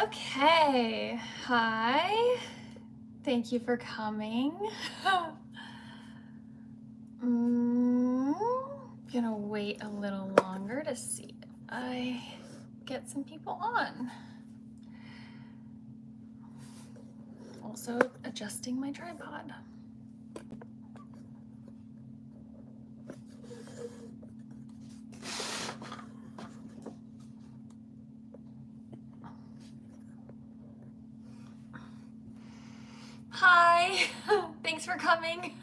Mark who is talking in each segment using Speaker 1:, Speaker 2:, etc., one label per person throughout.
Speaker 1: Okay, hi. Thank you for coming. Gonna wait a little longer to see if I get some people on. Also adjusting my tripod. Hi, thanks for coming.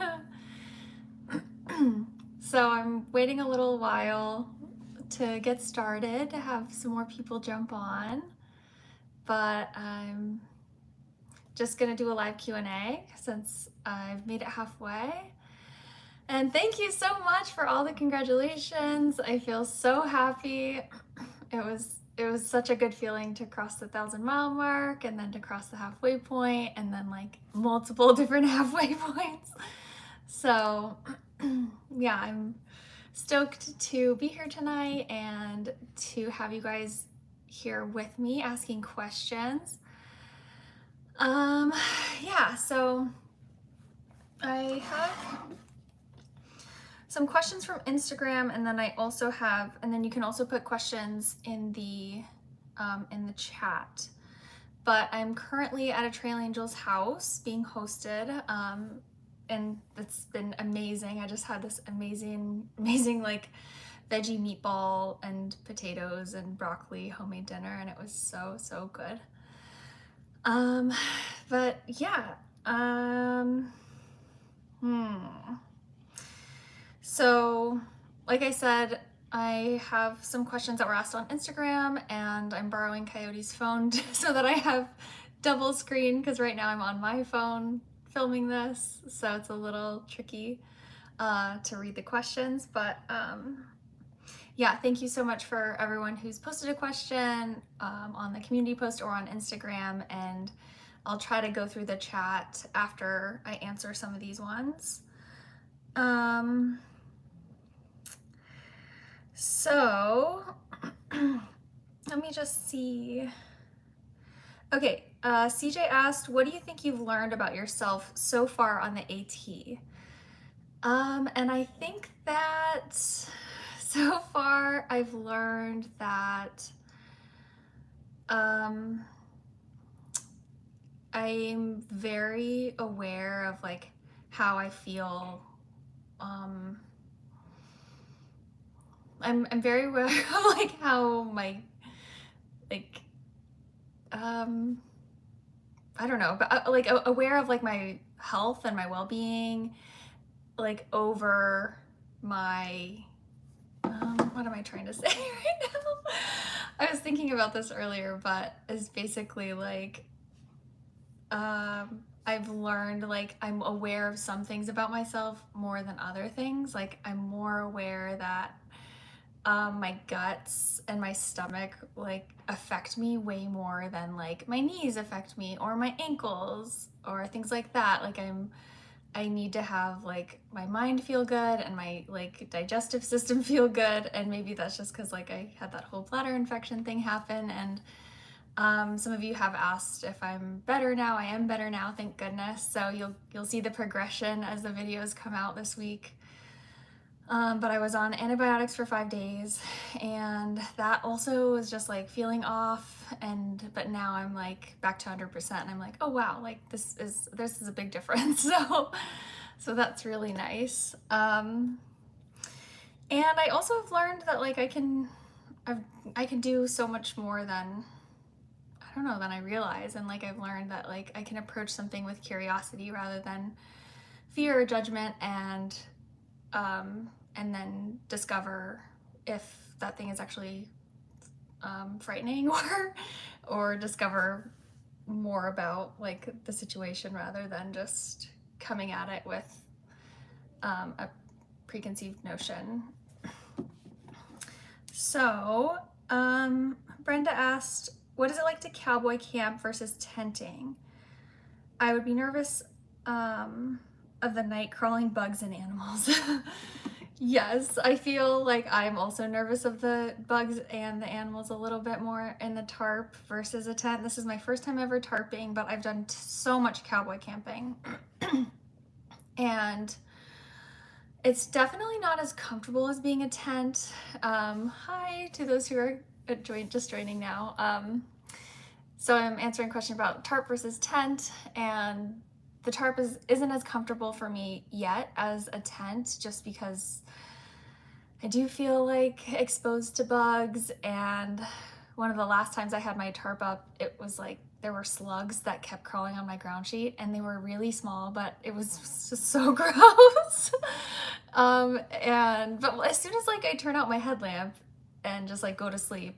Speaker 1: So I'm waiting a little while to get started, to have some more people jump on, but I'm just gonna do a live Q&A since I've made it halfway. And thank you so much for all the congratulations. I feel so happy. It was such a good feeling to cross the 1,000-mile mark and then to cross the halfway point and then like multiple different halfway points. So yeah, I'm stoked to be here tonight and to have you guys here with me asking questions. Yeah, so I have some questions from Instagram, and then I also have, and then you can also put questions in the chat. But I'm currently at a Trail Angels house being hosted, and it's been amazing. I just had this amazing like veggie meatball and potatoes and broccoli homemade dinner, and it was so good. But yeah, So, like I said, I have some questions that were asked on Instagram, and I'm borrowing Coyote's phone so that I have double screen because right now I'm on my phone filming this, so it's a little tricky to read the questions. But yeah, thank you so much for everyone who's posted a question on the community post or on Instagram, and I'll try to go through the chat after I answer some of these ones. So let me just see. Okay, CJ asked, what do you think you've learned about yourself so far on the AT? And I think that so far I've learned that I'm very aware of like how I feel. I'm very aware of like how my I don't know, but like aware of like my health and my well-being, like over my what am I trying to say right now? I was thinking about this earlier, but it's basically like I've learned like I'm aware of some things about myself more than other things. Like I'm more aware that my guts and my stomach like affect me way more than like my knees affect me or my ankles or things like that. Like I need to have like my mind feel good and my like digestive system feel good, and maybe that's just because like I had that whole bladder infection thing happen. And some of you have asked if I'm better now. I am better now, thank goodness. So you'll see the progression as the videos come out this week. But I was on antibiotics for 5 days, and that also was just like feeling off, but now I'm like back to 100%, and I'm like, oh wow, like this is a big difference. So that's really nice. And I also have learned that like I can do so much more than than I realize, and like I've learned that like I can approach something with curiosity rather than fear or judgment, and then discover if that thing is actually frightening, or discover more about like the situation rather than just coming at it with a preconceived notion. So Brenda asked, what is it like to cowboy camp versus tenting? I would be nervous of the night crawling bugs and animals. Yes, I feel like I'm also nervous of the bugs and the animals a little bit more in the tarp versus a tent. This is my first time ever tarping, but I've done so much cowboy camping. And it's definitely not as comfortable as being a tent. Hi to those who are just joining now. So I'm answering a question about tarp versus tent, and the tarp isn't as comfortable for me yet as a tent, just because I do feel like exposed to bugs. And one of the last times I had my tarp up, it was like there were slugs that kept crawling on my ground sheet, and they were really small, but it was just so gross. But as soon as like I turn out my headlamp and just like go to sleep,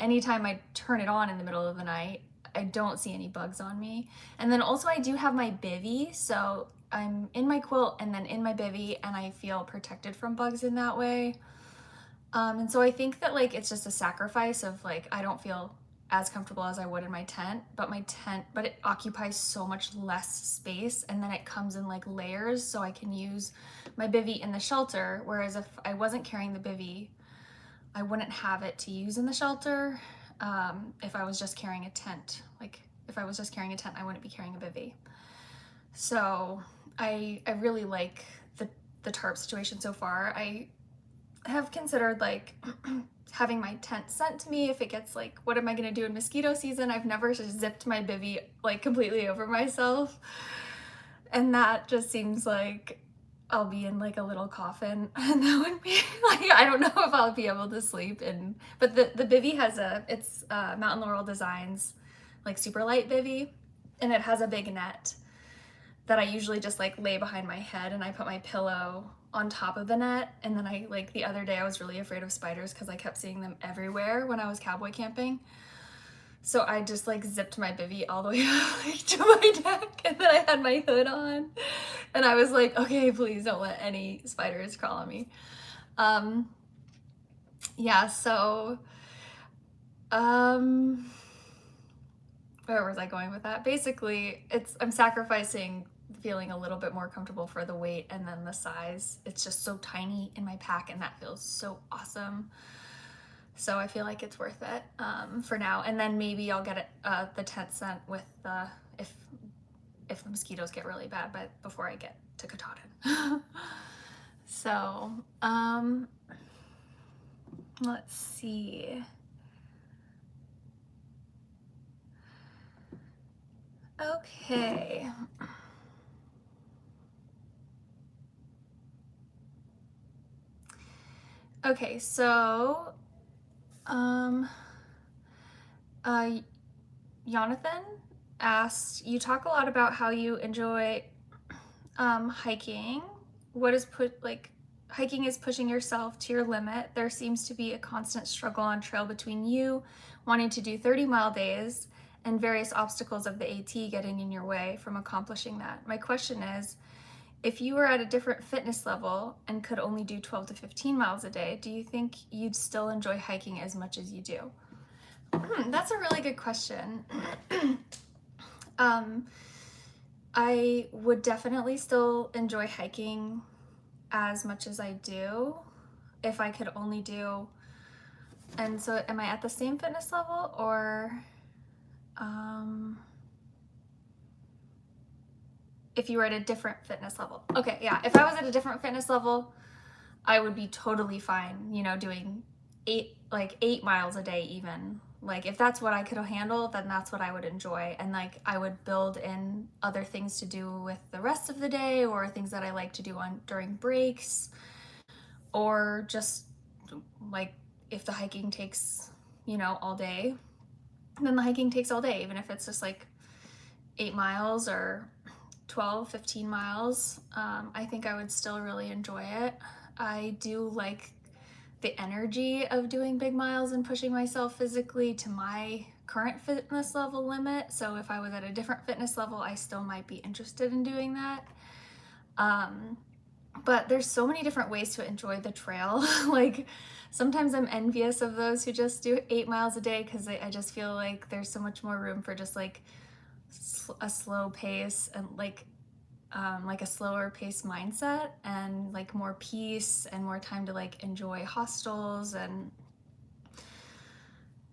Speaker 1: anytime I turn it on in the middle of the night, I don't see any bugs on me. And then also I do have my bivvy, so I'm in my quilt and then in my bivvy, and I feel protected from bugs in that way. And so I think that like it's just a sacrifice of like I don't feel as comfortable as I would in my tent, but it occupies so much less space, and then it comes in like layers, so I can use my bivvy in the shelter, whereas if I wasn't carrying the bivvy, I wouldn't have it to use in the shelter. If I was just carrying a tent, like if I was just carrying a tent, I wouldn't be carrying a bivvy. So I really like the tarp situation so far. I have considered like having my tent sent to me if it gets like, what am I gonna do in mosquito season? I've never just zipped my bivvy like completely over myself, and that just seems like I'll be in like a little coffin, and that would be like, I don't know if I'll be able to sleep in. But the bivvy has it's Mountain Laurel Designs like super light bivvy, and it has a big net that I usually just like lay behind my head, and I put my pillow on top of the net. And then I like the other day I was really afraid of spiders because I kept seeing them everywhere when I was cowboy camping. So I just like zipped my bivvy all the way like, to my neck, and then I had my hood on, and I was like, okay, please don't let any spiders crawl on me. Yeah, so where was I going with that? Basically, I'm sacrificing feeling a little bit more comfortable for the weight, and then the size. It's just so tiny in my pack, and that feels so awesome. So I feel like it's worth it for now. And then maybe I'll get the tent sent with if the mosquitoes get really bad, but before I get to Katahdin. So let's see. Okay. Okay, so Jonathan asked, you talk a lot about how you enjoy hiking. Hiking is pushing yourself to your limit. There seems to be a constant struggle on trail between you wanting to do 30-mile days and various obstacles of the AT getting in your way from accomplishing that. My question is, if you were at a different fitness level and could only do 12 to 15 miles a day, do you think you'd still enjoy hiking as much as you do? That's a really good question. I would definitely still enjoy hiking as much as I do if I could only do. And so am I at the same fitness level, or if you were at a different fitness level? Okay, yeah, if I was at a different fitness level, I would be totally fine, doing 8 miles a day even. Like if that's what I could handle, then that's what I would enjoy. And like I would build in other things to do with the rest of the day, or things that I like to do during breaks, or just like if the hiking takes, all day, then the hiking takes all day, even if it's just like 8 miles or 12, 15 miles. I think I would still really enjoy it. I do like the energy of doing big miles and pushing myself physically to my current fitness level limit. So if I was at a different fitness level, I still might be interested in doing that. But there's so many different ways to enjoy the trail. Like sometimes I'm envious of those who just do 8 miles a day, because I just feel like there's so much more room for just like a slow pace, and like like a slower paced mindset and like more peace and more time to like enjoy hostels, and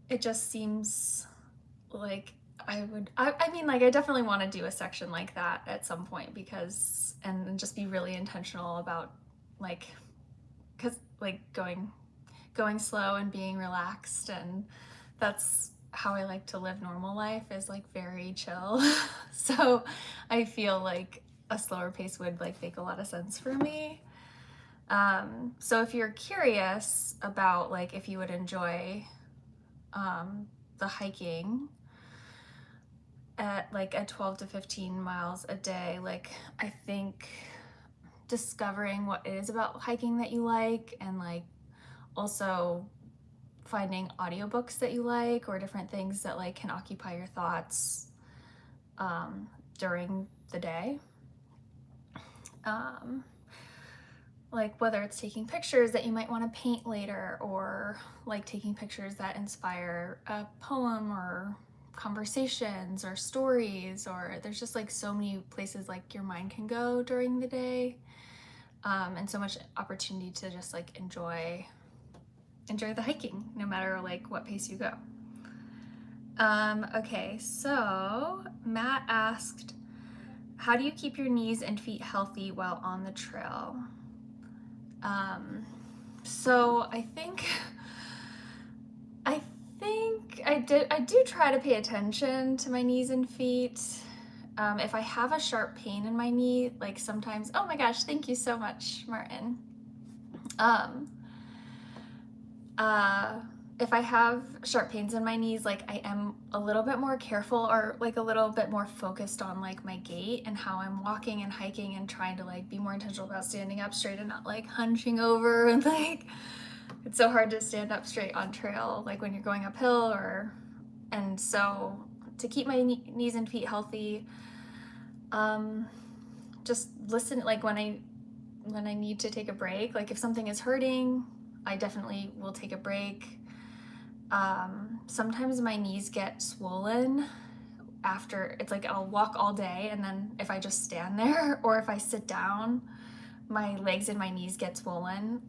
Speaker 1: it just seems like I mean, like I definitely want to do a section like that at some point, because and just be really intentional about like, because like going slow and being relaxed, and that's how I like to live normal life, is like very chill. So I feel like a slower pace would like make a lot of sense for me. So if you're curious about like if you would enjoy the hiking at like at 12 to 15 miles a day, like I think discovering what it is about hiking that you like, and like also finding audiobooks that you like, or different things that like can occupy your thoughts during the day. Like whether it's taking pictures that you might want to paint later, or like taking pictures that inspire a poem or conversations or stories, or there's just like so many places like your mind can go during the day, and so much opportunity to just like enjoy the hiking no matter like what pace you go. Okay, so Matt asked, how do you keep your knees and feet healthy while on the trail? So I think I do try to pay attention to my knees and feet. If I have a sharp pain in my knee, like sometimes, oh my gosh, thank you so much, Martin. If I have sharp pains in my knees, like I am a little bit more careful, or like a little bit more focused on like my gait and how I'm walking and hiking, and trying to like be more intentional about standing up straight and not like hunching over, and like it's so hard to stand up straight on trail, like when you're going uphill, or and so to keep my knees and feet healthy, just listen, like when I need to take a break, like if something is hurting, I definitely will take a break. Sometimes my knees get swollen after, it's like I'll walk all day, and then if I just stand there or if I sit down, my legs and my knees get swollen.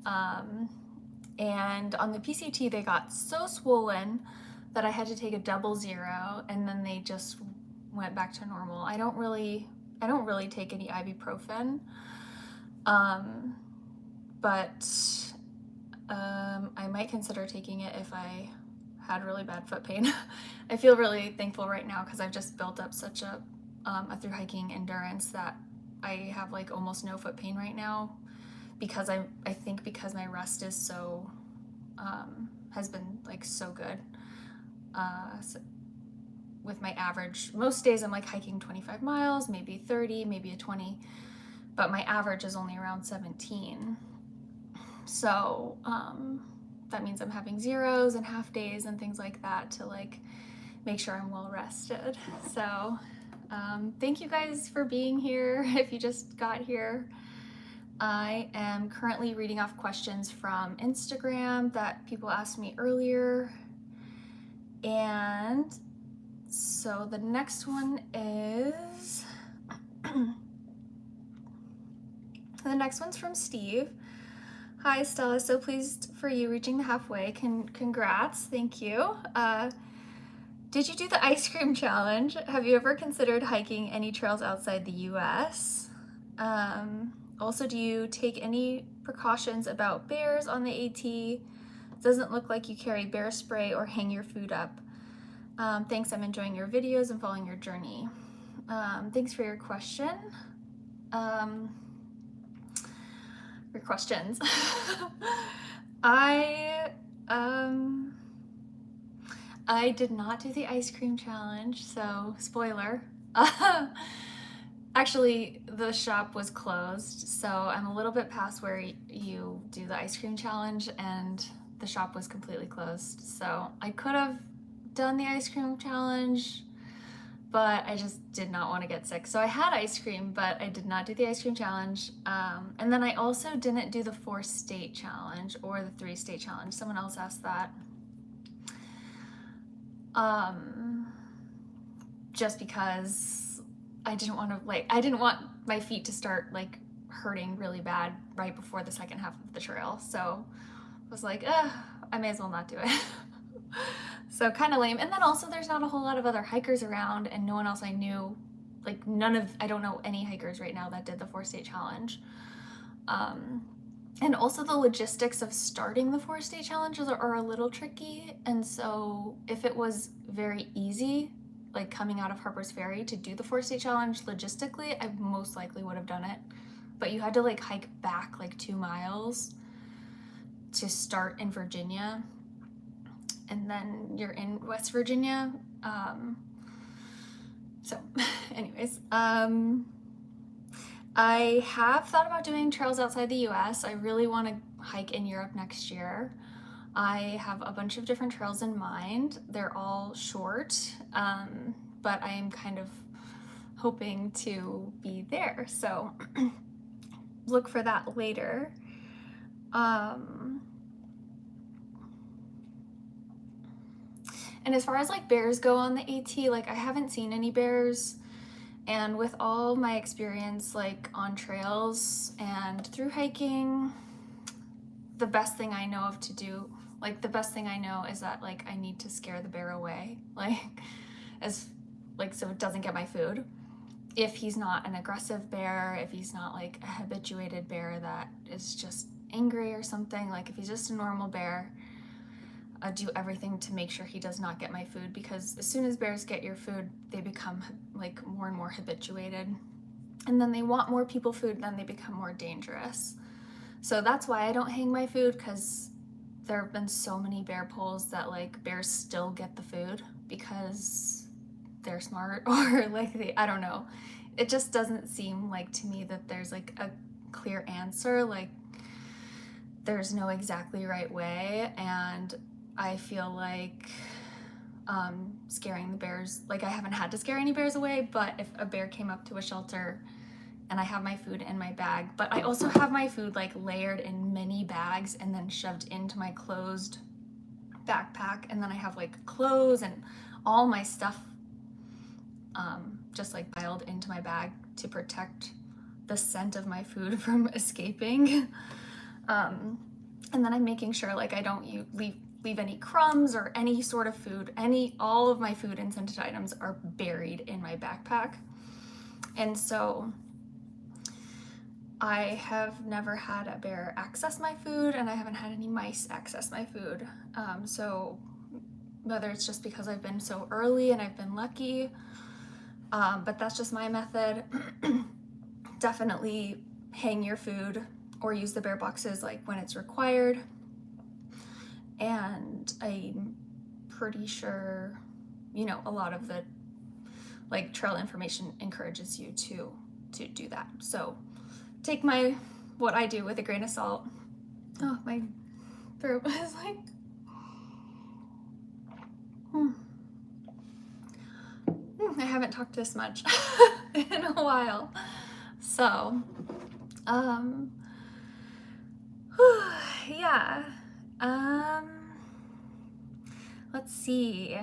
Speaker 1: And on the PCT, they got so swollen that I had to take a 00, and then they just went back to normal. I don't really take any ibuprofen, but I might consider taking it if I had really bad foot pain. I feel really thankful right now because I've just built up such a through hiking endurance that I have like almost no foot pain right now, because I think because my rest is so has been like so good. So with my average, most days I'm like hiking 25 miles, maybe 30, maybe a 20, but my average is only around 17. So that means I'm having zeros and half days and things like that to like make sure I'm well rested. So thank you guys for being here. If you just got here, I am currently reading off questions from Instagram that people asked me earlier. And so the next one is, the next one's from Steve. Hi Stella, so pleased for you reaching the halfway. Congrats, thank you. Did you do the ice cream challenge? Have you ever considered hiking any trails outside the US? Also, do you take any precautions about bears on the AT? Doesn't look like you carry bear spray or hang your food up. Thanks, I'm enjoying your videos and following your journey. Thanks for your question. Your questions. I did not do the ice cream challenge, so spoiler. Actually, the shop was closed, so I'm a little bit past where you do the ice cream challenge, and the shop was completely closed. So I could have done the ice cream challenge, but I just did not want to get sick. So I had ice cream, but I did not do the ice cream challenge. And then I also didn't do the 4-state challenge or the 3-state challenge. Someone else asked that. Just because I didn't want to, like, I didn't want my feet to start like hurting really bad right before the second half of the trail. So I was like, I may as well not do it. So kind of lame. And then also there's not a whole lot of other hikers around, and no one else I knew, like I don't know any hikers right now that did the 4-state challenge. And also the logistics of starting the 4-state challenges are a little tricky. And so if it was very easy, like coming out of Harper's Ferry to do the 4-state challenge logistically, I most likely would have done it. But you had to like hike back like 2 miles to start in Virginia, and then you're in West Virginia. So anyways, I have thought about doing trails outside the US. I really want to hike in Europe next year. I have a bunch of different trails in mind. They're all short, but I am kind of hoping to be there. So look for that later. And as far as like bears go on the AT, like I haven't seen any bears. And with all my experience like on trails and through hiking, the best thing I know of to do, like the best thing I know is that like I need to scare the bear away, like so it doesn't get my food. If he's not an aggressive bear, if he's not like a habituated bear that is just angry or something, like if he's just a normal bear, I do everything to make sure he does not get my food, because as soon as bears get your food, they become like more and more habituated, and then they want more people food, then they become more dangerous. So that's why I don't hang my food, because there have been so many bear polls that like bears still get the food because they're smart, or like I don't know. It just doesn't seem like to me that there's like a clear answer, like there's no exactly right way. And I feel like scaring the bears, like I haven't had to scare any bears away, but if a bear came up to a shelter and I have my food in my bag, but I also have my food like layered in many bags and then shoved into my closed backpack, and then I have like clothes and all my stuff just like piled into my bag to protect the scent of my food from escaping. And then I'm making sure like I don't leave any crumbs or any sort of food. All of my food and scented items are buried in my backpack. And so I have never had a bear access my food, and I haven't had any mice access my food. So whether it's just because I've been so early and I've been lucky, but that's just my method. Definitely hang your food or use the bear boxes like when it's required. And I'm pretty sure, a lot of the like trail information encourages you to do that. So take what I do with a grain of salt. Oh, my throat was like, I haven't talked this much in a while. So, yeah. Let's see.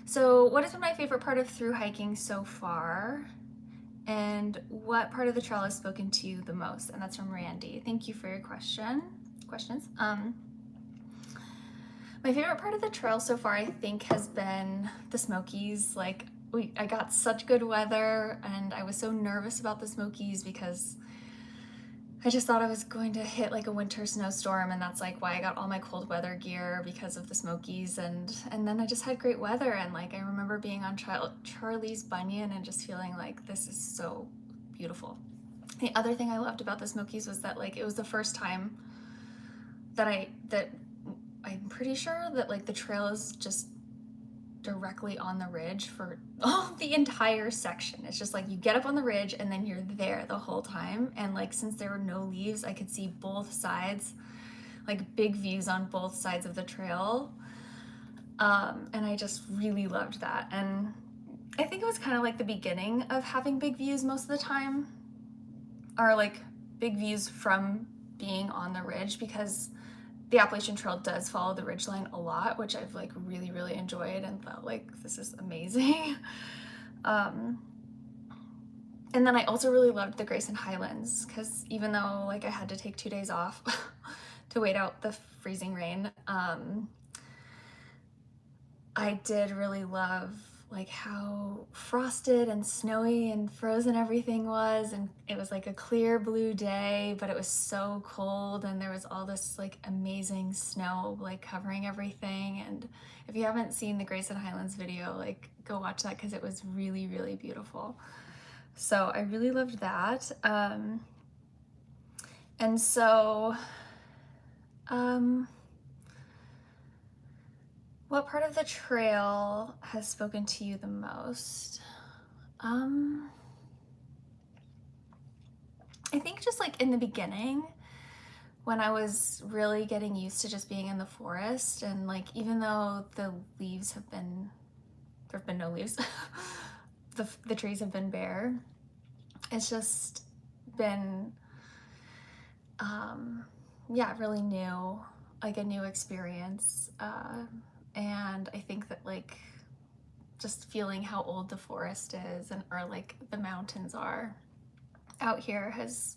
Speaker 1: So what has been my favorite part of through hiking so far? And what part of the trail has spoken to you the most? And that's from Randy. Thank you for your questions. My favorite part of the trail so far, I think, has been the Smokies. Like, I got such good weather, and I was so nervous about the Smokies because I just thought I was going to hit like a winter snowstorm, and that's like why I got all my cold weather gear, because of the Smokies. And then I just had great weather, and like I remember being on Charlie's Bunyan and just feeling like this is so beautiful. The other thing I loved about the Smokies was that like it was the first time that I'm pretty sure that like the trail is just directly on the ridge for the entire section. It's just like you get up on the ridge and then you're there the whole time. And like since there were no leaves, I could see both sides, like big views on both sides of the trail. And I just really loved that. And I think it was kind of like the beginning of having big views most of the time, or like big views from being on the ridge, because the Appalachian Trail does follow the ridgeline a lot, which I've like really, really enjoyed and felt like this is amazing. Um, and then I also really loved the Grayson Highlands, because even though like I had to take 2 days off to wait out the freezing rain, I did really love like how frosted and snowy and frozen everything was, and it was like a clear blue day, but it was so cold, and there was all this like amazing snow like covering everything. And if you haven't seen the Grayson Highlands video, like go watch that, because it was really, really beautiful. So I really loved that. And so what part of the trail has spoken to you the most? I think just like in the beginning, when I was really getting used to just being in the forest, and like even though the leaves have been, there have been no leaves, the trees have been bare, it's just been yeah, really new, like a new experience. And I think that like just feeling how old the forest is, and or like the mountains are out here has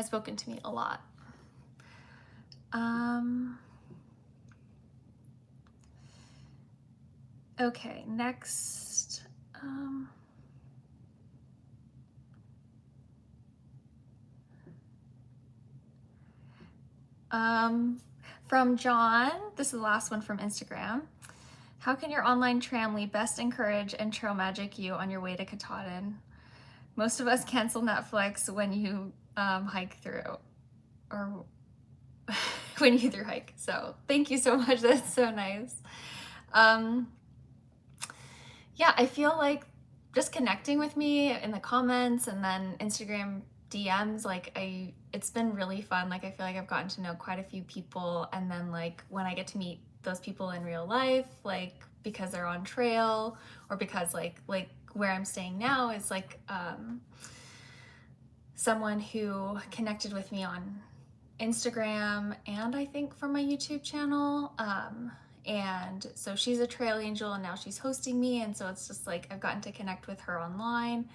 Speaker 1: spoken to me a lot. Okay, next. From John, this is the last one from Instagram. How can your online tramily best encourage and trail magic you on your way to Katahdin? Most of us cancel Netflix when you hike through, or when you through hike. So thank you so much. That's so nice. Yeah, I feel like just connecting with me in the comments and then Instagram DMs, like it's been really fun. Like I feel like I've gotten to know quite a few people, and then like when I get to meet those people in real life, like because they're on trail, or because like where I'm staying now is like someone who connected with me on Instagram, and I think from my YouTube channel. And so she's a trail angel, and now she's hosting me, and so it's just like I've gotten to connect with her online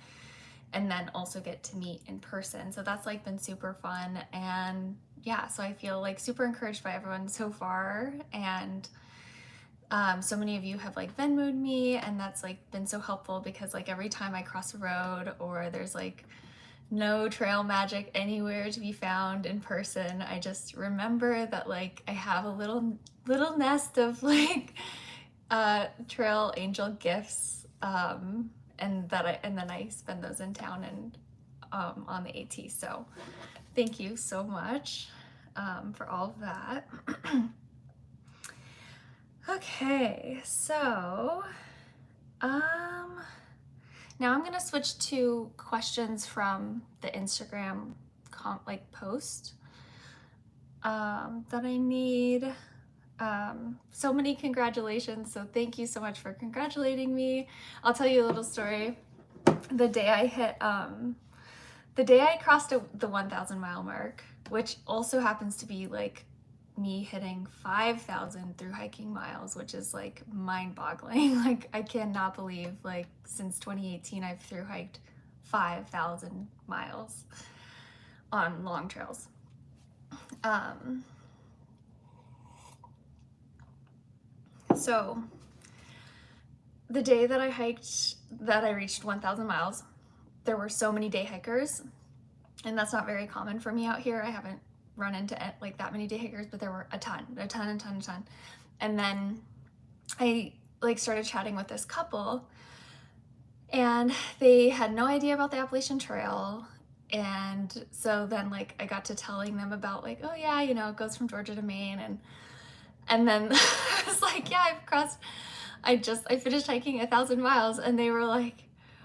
Speaker 1: and then also get to meet in person. So that's like been super fun. And yeah, so I feel like super encouraged by everyone so far. And so many of you have like Venmo'd me, and that's like been so helpful, because like every time I cross a road or there's like no trail magic anywhere to be found in person, I just remember that like I have a little nest of like trail angel gifts, and then I spend those in town and on the AT. So thank you so much for all of that. Okay, so now I'm gonna switch to questions from the Instagram post that I need. So many congratulations, so thank you so much for congratulating me. I'll tell you a little story. The day I crossed the 1,000 mile mark, which also happens to be like me hitting 5,000 through hiking miles, which is like mind-boggling. Like I cannot believe like since 2018 I've through hiked 5,000 miles on long trails. So the day that I reached 1,000 miles, there were so many day hikers, and that's not very common for me out here. I haven't run into like that many day hikers, but there were a ton. And then I like started chatting with this couple, and they had no idea about the Appalachian Trail. And so then like I got to telling them about like, oh yeah, you know, it goes from Georgia to Maine, and then I was like, yeah, I finished hiking 1,000 miles, and they were like,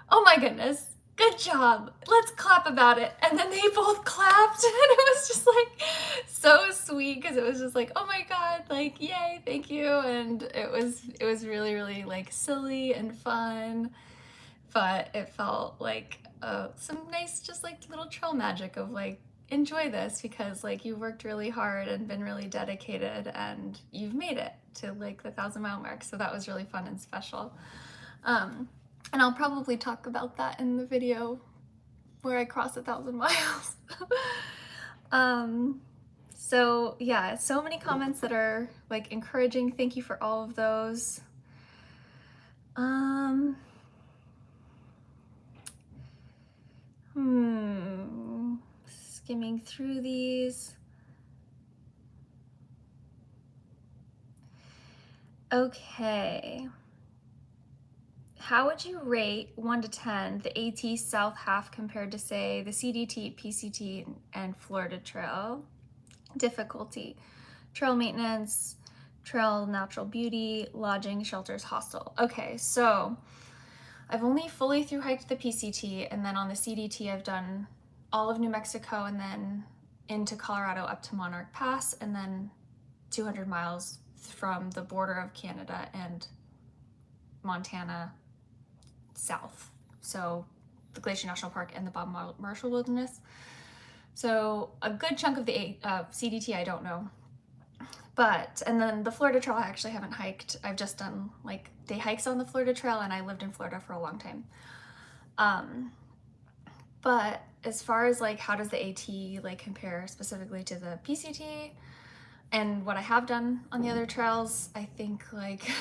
Speaker 1: oh my goodness, good job, let's clap about it. And then they both clapped, and it was just like so sweet, because it was just like, oh my god, like yay, thank you. And it was really, really like silly and fun, but it felt like some nice just like little trail magic of like, enjoy this, because like you worked really hard and been really dedicated, and you've made it to like the 1,000 mile mark. So that was really fun and special. And I'll probably talk about that in the video where I cross 1,000 miles. So yeah, so many comments that are like encouraging. Thank you for all of those. Skimming through these. Okay. How would you rate 1 to 10 the AT South half compared to, say, the CDT, PCT, and Florida Trail? Difficulty: trail maintenance, trail natural beauty, lodging, shelters, hostel. Okay, so I've only fully through hiked the PCT, and then on the CDT I've done all of New Mexico and then into Colorado up to Monarch Pass, and then 200 miles from the border of Canada and Montana south. So the Glacier National Park and the Bob Marshall Wilderness. So a good chunk of the CDT I don't know. But, and then the Florida Trail I actually haven't hiked. I've just done like day hikes on the Florida Trail, and I lived in Florida for a long time. But as far as like how does the AT like compare specifically to the PCT and what I have done on the other trails, I think like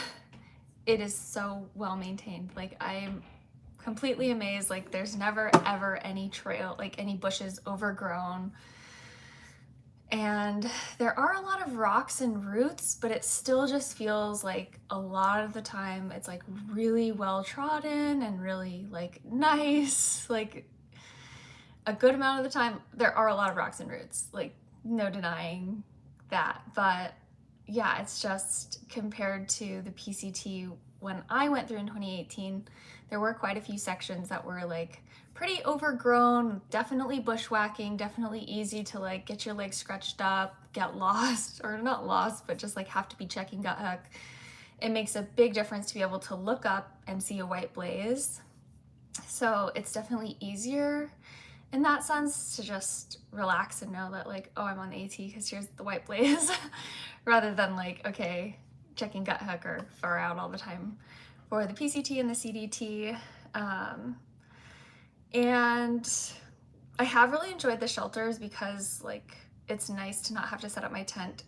Speaker 1: it is so well maintained. Like I'm completely amazed. Like there's never ever any trail, like any bushes overgrown. And there are a lot of rocks and roots, but it still just feels like a lot of the time it's like really well trodden and really like nice. Like a good amount of the time there are a lot of rocks and roots, like no denying that. But yeah, it's just compared to the PCT when I went through in 2018, there were quite a few sections that were like pretty overgrown, definitely bushwhacking, definitely easy to like get your legs scratched up, get lost, or not lost, but just like have to be checking gut hook. It makes a big difference to be able to look up and see a white blaze. So it's definitely easier in that sense to just relax and know that like, oh, I'm on the AT because here's the white blaze, rather than like, okay, checking gut hook or far out all the time for the PCT and the CDT. And I have really enjoyed the shelters because like it's nice to not have to set up my tent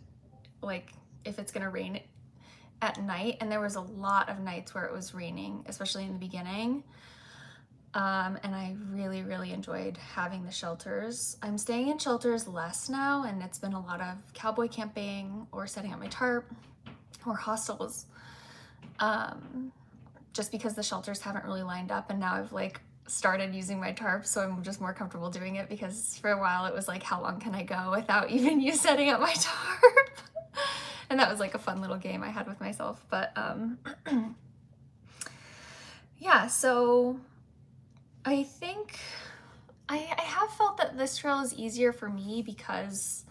Speaker 1: like if it's gonna rain at night, and there was a lot of nights where it was raining, especially in the beginning. And I really enjoyed having the shelters. I'm staying in shelters less now, and it's been a lot of cowboy camping or setting up my tarp or hostels, just because the shelters haven't really lined up, and now I've like started using my tarp, so I'm just more comfortable doing it, because for a while it was like, how long can I go without even you setting up my tarp? And that was like a fun little game I had with myself. But yeah, so I think I have felt that this trail is easier for me because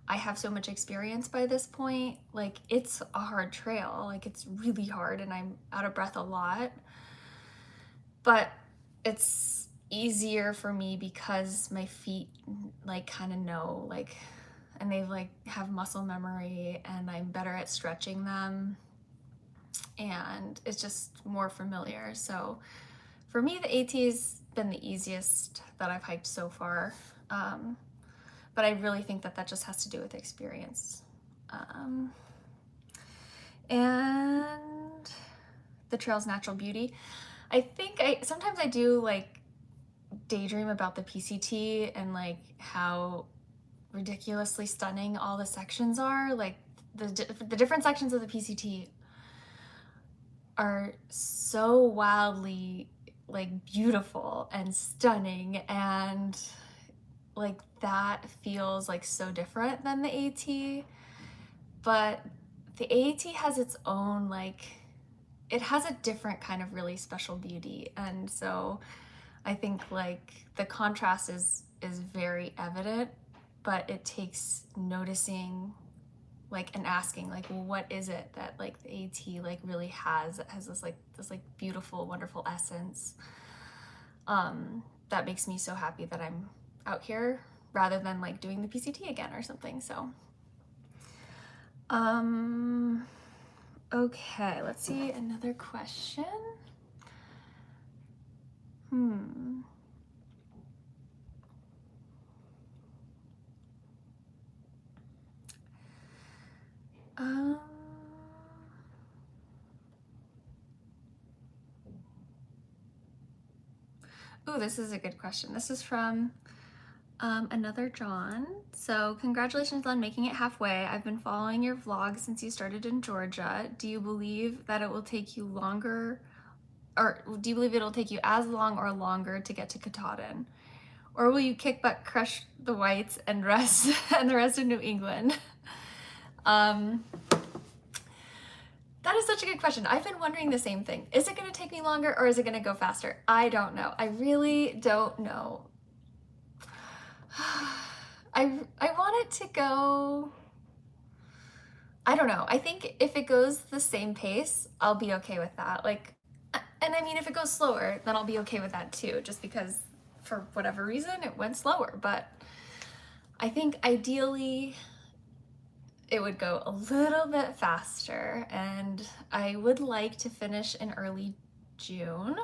Speaker 1: I have so much experience by this point. Like it's a hard trail, like it's really hard, and I'm out of breath a lot, but it's easier for me because my feet like kind of know, like, and they like have muscle memory, and I'm better at stretching them, and it's just more familiar. So for me, the AT's been the easiest that I've hiked so far. But I really think that that just has to do with experience. And the trail's natural beauty. I think sometimes I do like daydream about the PCT and like how ridiculously stunning all the sections are. Like the different sections of the PCT are so wildly like beautiful and stunning, and like that feels like so different than the AT. But the AT has its own, like, it has a different kind of really special beauty, and so I think like the contrast is very evident, but it takes noticing like and asking like, well, what is it that like the AT like really has, that has this like beautiful, wonderful essence that makes me so happy that I'm out here rather than like doing the PCT again or something. So okay, let's see, another question. Hmm. Um, Ooh, this is a good question. This is from another John. So, congratulations on making it halfway. I've been following your vlog since you started in Georgia. Do you believe that it will take you longer, or do you believe it'll take you as long or longer to get to Katahdin? Or will you kick butt, crush the whites, and rest and the rest of New England? Um, that is such a good question. I've been wondering the same thing. Is it going to take me longer or is it going to go faster? I don't know. I really don't know. I want it to go, I don't know. I think if it goes the same pace, I'll be okay with that. Like, and I mean, if it goes slower, then I'll be okay with that too, just because for whatever reason it went slower. But I think ideally it would go a little bit faster, and I would like to finish in early June.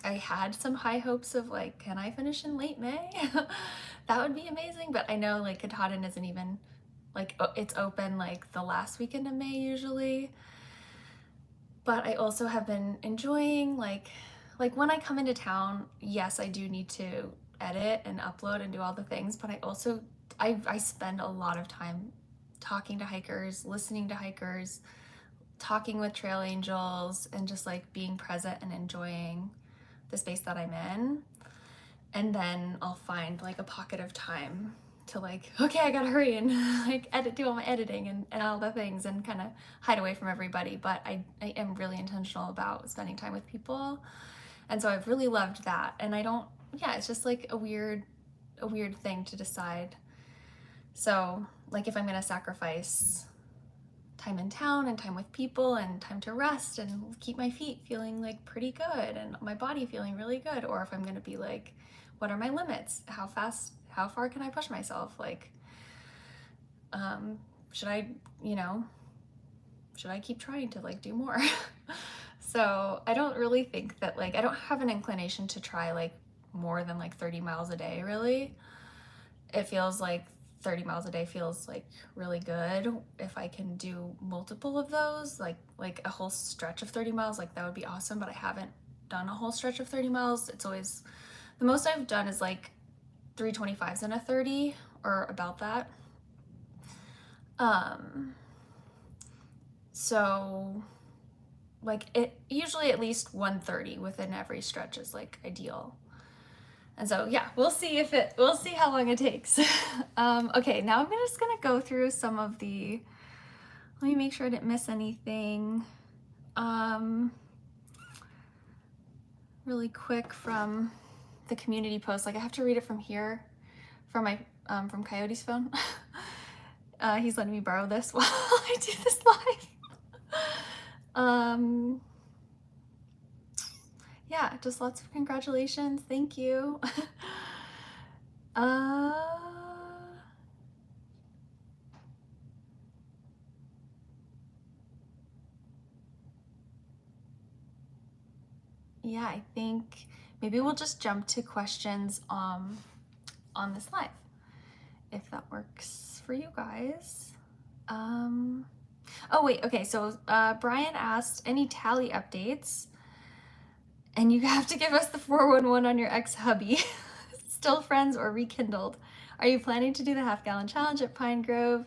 Speaker 1: I had some high hopes of like, can I finish in late May? That would be amazing, but I know like Katahdin isn't even like, it's open like the last weekend of May usually. But I also have been enjoying like when I come into town, yes, I do need to edit and upload and do all the things, but I also I spend a lot of time talking to hikers, listening to hikers, talking with trail angels, and just like being present and enjoying the space that I'm in. And then I'll find like a pocket of time to like, okay, I gotta hurry and like do all my editing and all the things and kind of hide away from everybody. But I am really intentional about spending time with people. And so I've really loved that. And I don't, yeah, it's just like a weird thing to decide. So like if I'm gonna sacrifice time in town and time with people and time to rest and keep my feet feeling like pretty good and my body feeling really good, or if I'm gonna be like, what are my limits? How far can I push myself? Like, should I, should I keep trying to like do more? So I don't really think that like, I don't have an inclination to try like more than like 30 miles a day, really. It feels like 30 miles a day feels like really good. If I can do multiple of those, like a whole stretch of 30 miles, like that would be awesome, but I haven't done a whole stretch of 30 miles. It's always, the most I've done is like 325s in a 30 or about that. So like it usually at least 130 within every stretch is like ideal. And so yeah, we'll see how long it takes. Okay, now I'm just gonna go through some of the, let me make sure I didn't miss anything. Really quick from the community post, like I have to read it from here, from my, from Coyote's phone. He's letting me borrow this while I do this live. Yeah, just lots of congratulations. Thank you. Yeah, I think maybe we'll just jump to questions on this live, if that works for you guys. Oh wait, okay, so Brian asked any tally updates, and you have to give us the 411 on your ex-hubby. Still friends or rekindled? Are you planning to do the half-gallon challenge at Pine Grove?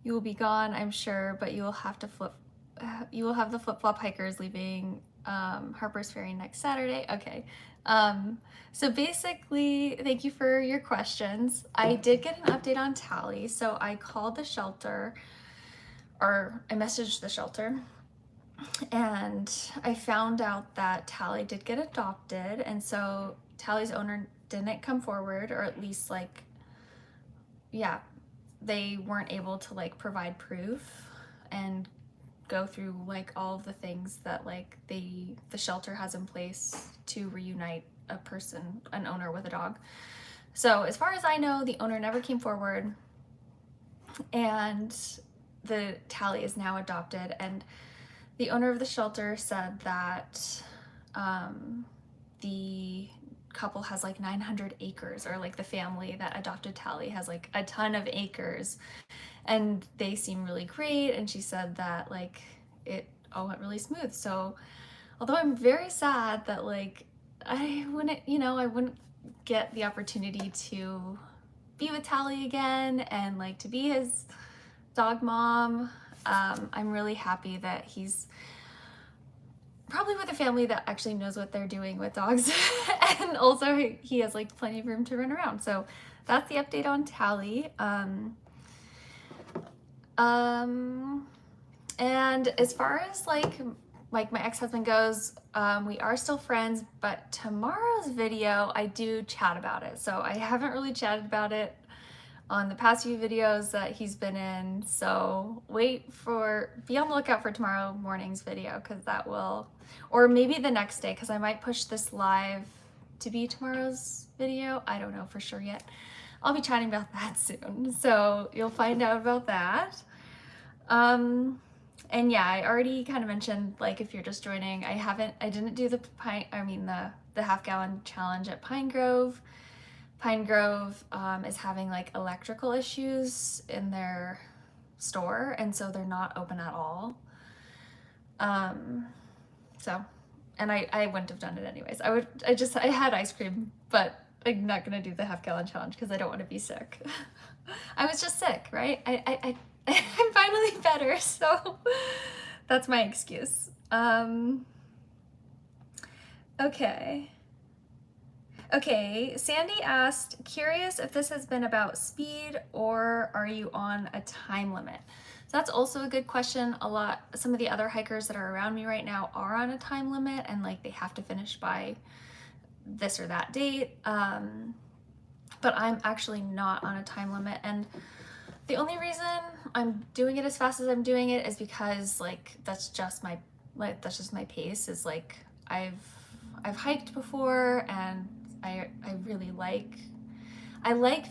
Speaker 1: You will be gone, I'm sure, but you will have to you will have the flip-flop hikers leaving Harper's Ferry next Saturday. Okay. So basically, thank you for your questions. I did get an update on Tally. So I called the shelter, or I messaged the shelter, and I found out that Tally did get adopted. And so Tally's owner didn't come forward, or at least like, yeah, they weren't able to like provide proof and go through like all of the things that like the shelter has in place to reunite a person, an owner with a dog. So as far as I know, the owner never came forward, and the Tally is now adopted. And the owner of the shelter said that the couple has like 900 acres, or like the family that adopted Tally has like a ton of acres, and they seem really great. And she said that like it all went really smooth. So although I'm very sad that like I wouldn't get the opportunity to be with Tally again and like to be his dog mom, I'm really happy that he's probably with a family that actually knows what they're doing with dogs. And also he has like plenty of room to run around. So that's the update on Tally. And as far as like my ex-husband goes, we are still friends, but tomorrow's video I do chat about it. So I haven't really chatted about it on the past few videos that he's been in. So be on the lookout for tomorrow morning's video, because that will, or maybe the next day, because I might push this live to be tomorrow's video. I don't know for sure yet. I'll be chatting about that soon. So you'll find out about that. And yeah, I already kind of mentioned, like, if you're just joining, I didn't do the half gallon challenge at Pine Grove. Pine Grove is having like electrical issues in their store, and so they're not open at all. And I wouldn't have done it anyways. I had ice cream, but I'm not gonna do the half gallon challenge because I don't want to be sick. I was just sick, right? I'm finally better, so that's my excuse. Okay, Sandy asked, curious if this has been about speed or are you on a time limit? So that's also a good question. Some of the other hikers that are around me right now are on a time limit, and like they have to finish by this or that date. But I'm actually not on a time limit, and the only reason I'm doing it as fast as I'm doing it is because like that's just my pace. Is like I've hiked before, and I really like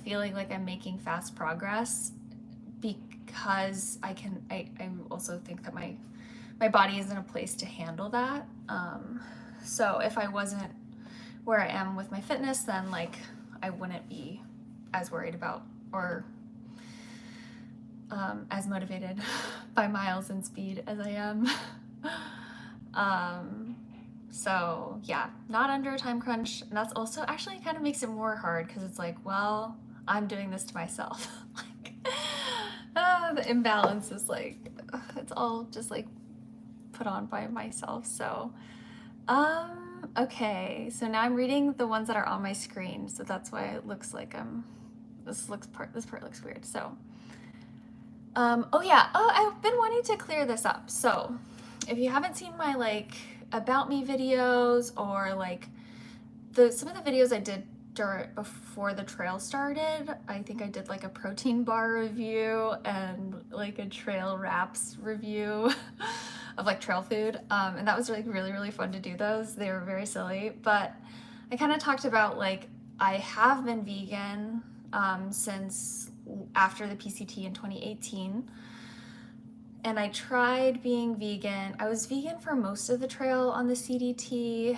Speaker 1: feeling like I'm making fast progress, because I also think that my body is in a place to handle that. So if I wasn't where I am with my fitness, then like I wouldn't be as worried about or as motivated by miles and speed as I am. So yeah, not under a time crunch. And that's also actually kind of makes it more hard, because it's like, well, I'm doing this to myself. Like, the imbalance is like, it's all just like put on by myself. So, okay. So now I'm reading the ones that are on my screen. So that's why it looks like this part looks weird. So, I've been wanting to clear this up. So if you haven't seen my like about me videos, or like some of the videos I did before the trail started, I think I did like a protein bar review and like a trail wraps review of like trail food. And that was like really, really fun to do those. They were very silly, but I kind of talked about like I have been vegan since after the PCT in 2018. And I tried being vegan. I was vegan for most of the trail on the CDT.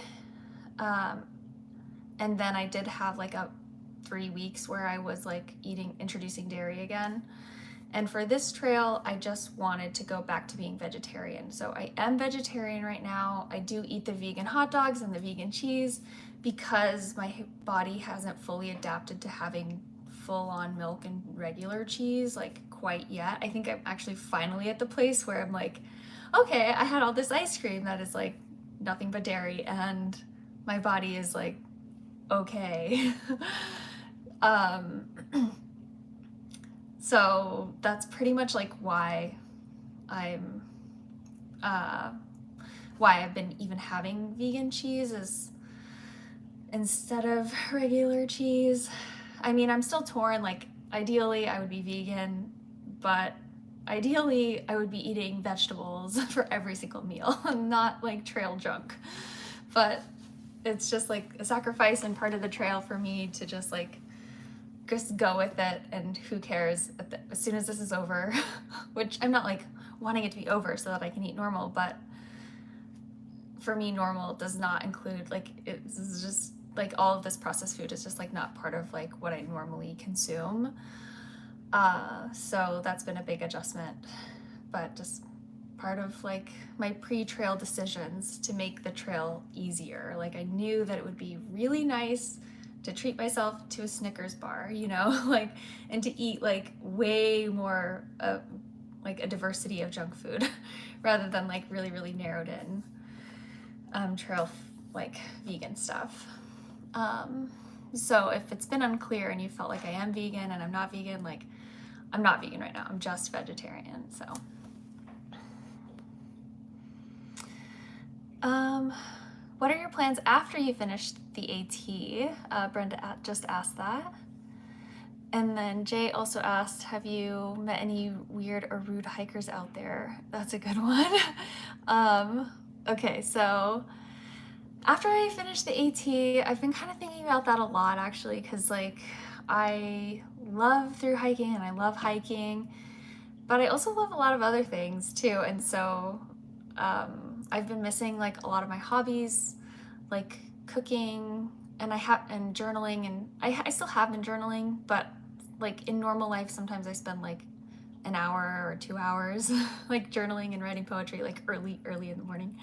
Speaker 1: And then I did have like 3 weeks where I was like introducing dairy again. And for this trail, I just wanted to go back to being vegetarian. So I am vegetarian right now. I do eat the vegan hot dogs and the vegan cheese because my body hasn't fully adapted to having full-on milk and regular cheese like quite yet. I think I'm actually finally at the place where I'm like, okay, I had all this ice cream that is like nothing but dairy, and my body is like, okay. So that's pretty much like why I've been even having vegan cheese is instead of regular cheese. I mean, I'm still torn, like ideally I would be vegan, but ideally I would be eating vegetables for every single meal, not like trail junk. But it's just like a sacrifice and part of the trail for me to just go with it, and who cares as soon as this is over, which I'm not like wanting it to be over so that I can eat normal, but for me, normal does not include, like, it's just, like, all of this processed food is just, like, not part of, like, what I normally consume. So that's been a big adjustment, but just part of, like, my pre-trail decisions to make the trail easier. Like, I knew that it would be really nice to treat myself to a Snickers bar, you know, like, and to eat, like, way more, like, a diversity of junk food rather than, like, really, really narrowed in trail, like, vegan stuff. So if it's been unclear and you felt like I am vegan and I'm not vegan, like, I'm not vegan right now. I'm just vegetarian, so. What are your plans after you finish the AT? Brenda just asked that. And then Jay also asked, have you met any weird or rude hikers out there? That's a good one. Okay, so after I finished the AT, I've been kind of thinking about that a lot, actually, because, like, I love through hiking and I love hiking, but I also love a lot of other things too. And so I've been missing, like, a lot of my hobbies, like cooking, and journaling, and I still have been journaling, but, like, in normal life, sometimes I spend, like, an hour or 2 hours like journaling and writing poetry, like, early in the morning.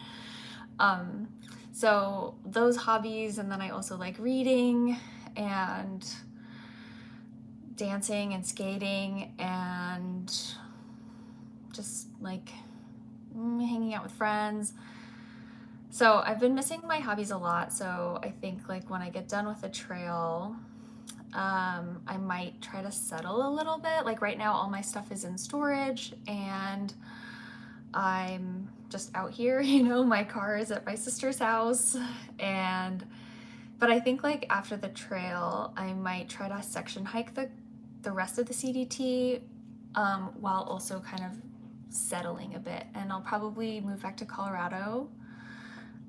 Speaker 1: So those hobbies, and then I also like reading and dancing and skating and just, like, hanging out with friends. So I've been missing my hobbies a lot. So I think, like, when I get done with the trail, I might try to settle a little bit. Like, right now all my stuff is in storage and I'm just out here, you know, my car is at my sister's house, but I think, like, after the trail, I might try to section hike the rest of the CDT, while also kind of settling a bit, and I'll probably move back to Colorado,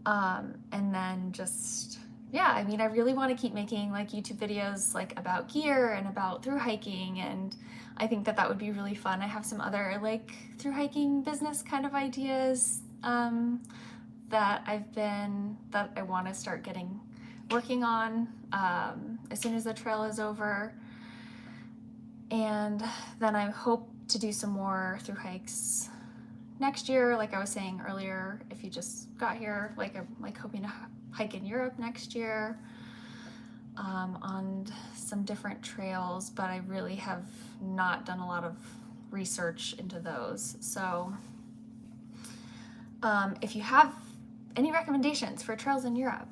Speaker 1: and then just, yeah, I mean, I really want to keep making, like, YouTube videos, like, about gear and about through hiking, and I think that would be really fun. I have some other, like, through hiking business kind of ideas that I want to start working on as soon as the trail is over. And then I hope to do some more through hikes next year, like I was saying earlier. If you just got here, like, I'm, like, hoping to hike in Europe next year, on some different trails, but I really have not done a lot of research into those. So if you have any recommendations for trails in Europe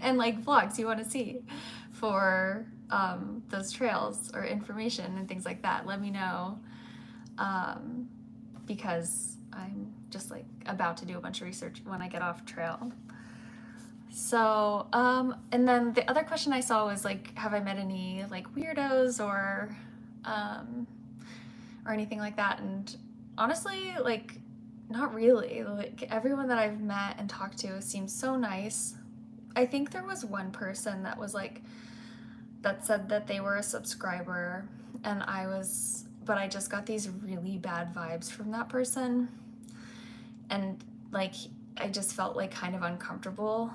Speaker 1: and, like, vlogs you want to see for those trails or information and things like that, let me know, because I'm just, like, about to do a bunch of research when I get off trail. So, and then the other question I saw was, like, have I met any, like, weirdos or anything like that? And honestly, like, not really. Like, everyone that I've met and talked to seems so nice. I think there was one person that was, like, that said that they were a subscriber, and but I just got these really bad vibes from that person, and, like, I just felt, like, kind of uncomfortable.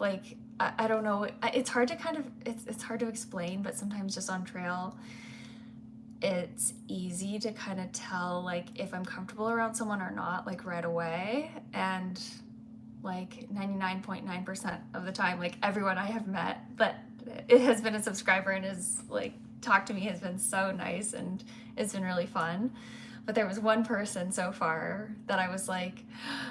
Speaker 1: Like, I don't know, it's hard to kind of, it's hard to explain, but sometimes just on trail, it's easy to kind of tell, like, if I'm comfortable around someone or not, like, right away. And, like, 99.9% of the time, like, everyone I have met that it has been a subscriber and has, like, talked to me has been so nice, and it's been really fun. But there was one person so far that I was like,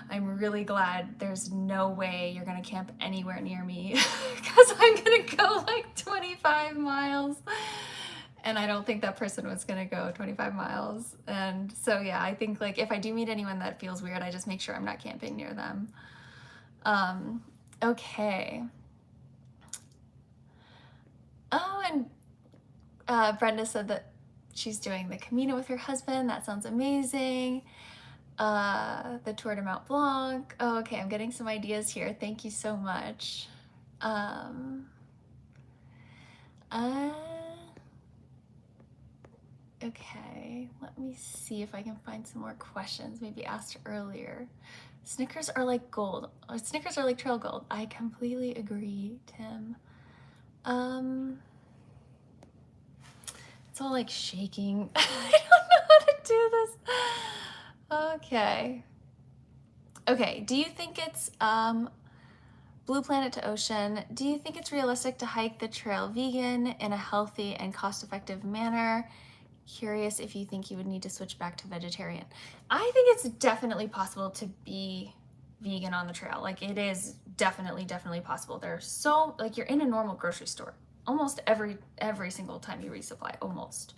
Speaker 1: I'm really glad there's no way you're gonna camp anywhere near me because I'm gonna go, like, 25 miles. And I don't think that person was gonna go 25 miles. And so, yeah, I think, like, if I do meet anyone that feels weird, I just make sure I'm not camping near them. Okay. Oh, and Brenda said that she's doing the Camino with her husband. That sounds amazing. The Tour de Mont Blanc. Oh, okay, I'm getting some ideas here. Thank you so much. Okay. Okay, let me see if I can find some more questions maybe asked earlier. Snickers are like gold. Snickers are like trail gold. I completely agree, Tim. It's all like shaking. I don't know how to do this. Okay. Okay, do you think it's Blue Planet to Ocean, do you think it's realistic to hike the trail vegan in a healthy and cost-effective manner? Curious if you think you would need to switch back to vegetarian. I think it's definitely possible to be vegan on the trail. Like, it is definitely possible. There's so, like, you're in a normal grocery store almost every single time you resupply, almost.